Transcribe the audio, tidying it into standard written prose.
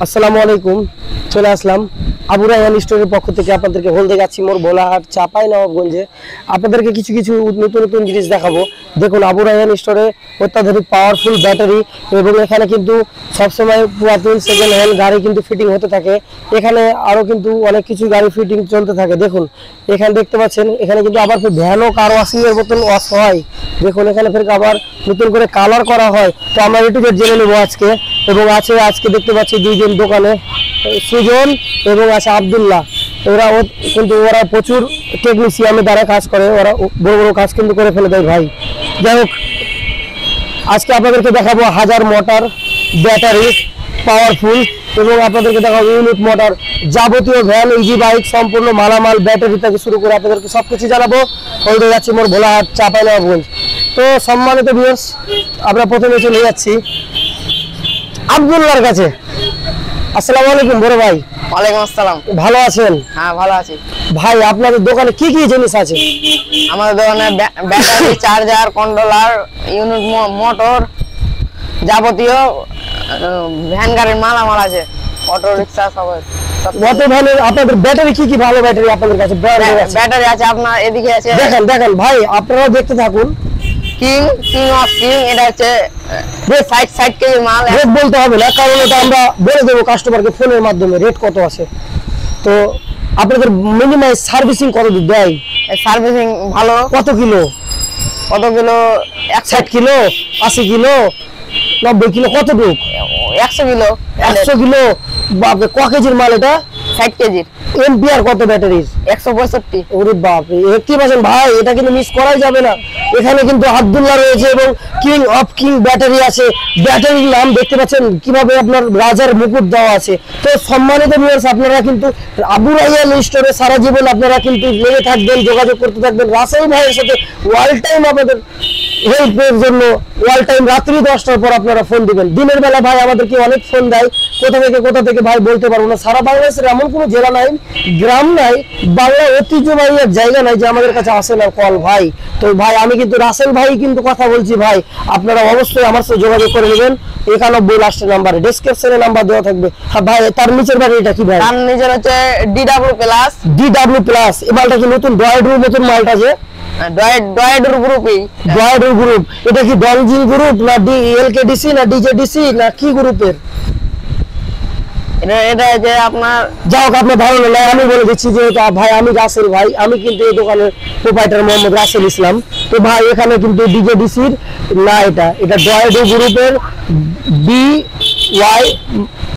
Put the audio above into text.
আসসালামু আলাইকুম। চলে আসলাম আবু রায়হান স্টোরের পক্ষ থেকে আপনাদেরকে হলদে গাছি মোড় ভোলাহাট চাঁপাইনবাবগঞ্জে আপনাদেরকে কিছু কিছু নতুন নতুন জিনিস দেখাবো। দেখুন আবু রায়হান স্টোরে অত্যাধুনিক পাওয়ারফুল ব্যাটারি এবং এখানে কিন্তু সবসময় পুরাতন সেকেন্ড হ্যান্ড গাড়ি কিন্তু ফিটিং হতে থাকে। এখানে আরও কিন্তু অনেক কিছু গাড়ি ফিটিং চলতে থাকে। দেখুন এখানে দেখতে পাচ্ছেন, এখানে কিন্তু আবার ভ্যানও কার ওয়াশিংয়ের মতন ওয়াশ হয়। দেখুন এখানে ফের আবার নতুন করে কালার করা হয়। তো আমরা একটু জেনে নেবো আজকে। এবং আছে আজকে দেখতে পাচ্ছি দুইজন দোকানে, সুজন এবং আছে আব্দুল্লাহ। ওরা প্রচুর টেকনিশিয়ানের দ্বারা কাজ করে, ওরা বড় বড় কাজ কিন্তু করে ফেলে দেয় ভাই। যাই হোক, আজকে আপনাদেরকে দেখাবো হাজার মোটর ব্যাটারি পাওয়ারফুল এবং আপনাদেরকে দেখাবো ইউনিট মোটর, যাবতীয় ভ্যান ইজি বাইক সম্পূর্ণ মালামাল ব্যাটারি থেকে শুরু করে আপনাদেরকে সবকিছু জানাবো। হলদে যাচ্ছি মোর ভোলাহাট চাঁপাইনবাবগঞ্জ। তো সম্মানিত ভিউয়ার্স, আমরা প্রথমে চলে যাচ্ছি আব্দুল্লাহর কাছে। আসসালামু আলাইকুম বড় ভাই। ওয়ালাইকুম আসসালাম। ভালো আছেন? হ্যাঁ ভালো আছি ভাই। আপনাদের দোকানে কি কি জিনিস আছে? আমাদের দোকানে battery, charger, controller, unit motor, যাবতীয় ভ্যান গাড়ির মালামাল আছে, অটো রিক্সা সব। অটো ভ্যানের আপনাদের ব্যাটারি কি কি ভালো ব্যাটারি আপনাদের কাছে? ব্যাটারি আছে আপনার এদিকে আছে, দেখেন দেখেন ভাই, আপনারাও দেখতে থাকুন। কিং অফ কিং, এটা হচ্ছে 60 কেজি মাল। রেট বলতে হবে না, কারণ এটা আমরা বলে দেবো কাস্টমারকে ফোনের মাধ্যমে রেট কত আছে। তো আপনাদের মিনিমাম সার্ভিসিং কত দেয়? সার্ভিসিং ভালো। কত কিলো? 60 কিলো, 80 কিলো, 90 কিলো, কতটুক? 100 কিলো। 100 কিলো। বাপরে, ক কেজির মাল এটা? 60 কেজির। এম্পিয়ার কত ব্যাটারির? 165। ওরে বাপরে, দেখতে পাচ্ছেন ভাই, এটা কিন্তু মিস করাই যাবে না। এখানে কিন্তু আব্দুল্লাহ রয়েছে এবং কিং অফ কিং ব্যাটারি আছে। ব্যাটারির নাম দেখতে পাচ্ছেন কিভাবে আপনার রাজার মুকুট দেওয়া আছে। তো সম্মানিত ভিউয়ার্স, আপনারা কিন্তু আবু রায়হান স্টোরে সারা জীবন আপনারা কিন্তু লেগে থাকবেন, যোগাযোগ করতে থাকবেন রাসেল ভাইয়ের সাথে। ওয়াল টাইম আপনাদের হেল্পের জন্য ওয়াল টাইম রাত্রি 10টার পর আপনারা ফোন দিবেন। দিনের বেলা ভাই আমাদেরকে অনেক ফোন দেয়, কোথা থেকে ভাই বলতে পারবো না। সারা বাংলাদেশের এমন কোনো জেলা নাই, গ্রাম নাই, বাংলা ঐতিহ্যবাহী জায়গা নাই যে আমাদের কাছে আসে না কল ভাই। তো ভাই আমি কিন্তু রাসেল ভাই কিন্তু কথা বলছি ভাই, আপনারা অবশ্যই আমার সাথে যোগাযোগ করে নেবেন। 91 লাস্টের নাম্বারে, ডেসক্রিপশনে নাম্বার দেওয়া থাকবে। হ্যাঁ ভাই, তার নিচের ব্যাটারিটা কি ভাই? তার নিচের হচ্ছে DW প্লাস। এই মালটা কি নতুন ডয়েডের মতন মালটা? যে ডয়েডের গ্রুপই, ডয়েডের গ্রুপ। এটা কি ডংজিং গ্রুপ না LKDC না DJDC না কি গ্রুপের? এটা যে আপনার, যাই হোক আপনার ভালো লাগে, আমি বলে দিচ্ছি যে ভাই আমি রাসেল ভাই, আমি কিন্তু এই দোকানের প্রোপাইটার মোহাম্মদ রাসেল ইসলাম। তো ভাই এখানে কিন্তু DJDCর না, এটা ডয়েডো গ্রুপের BY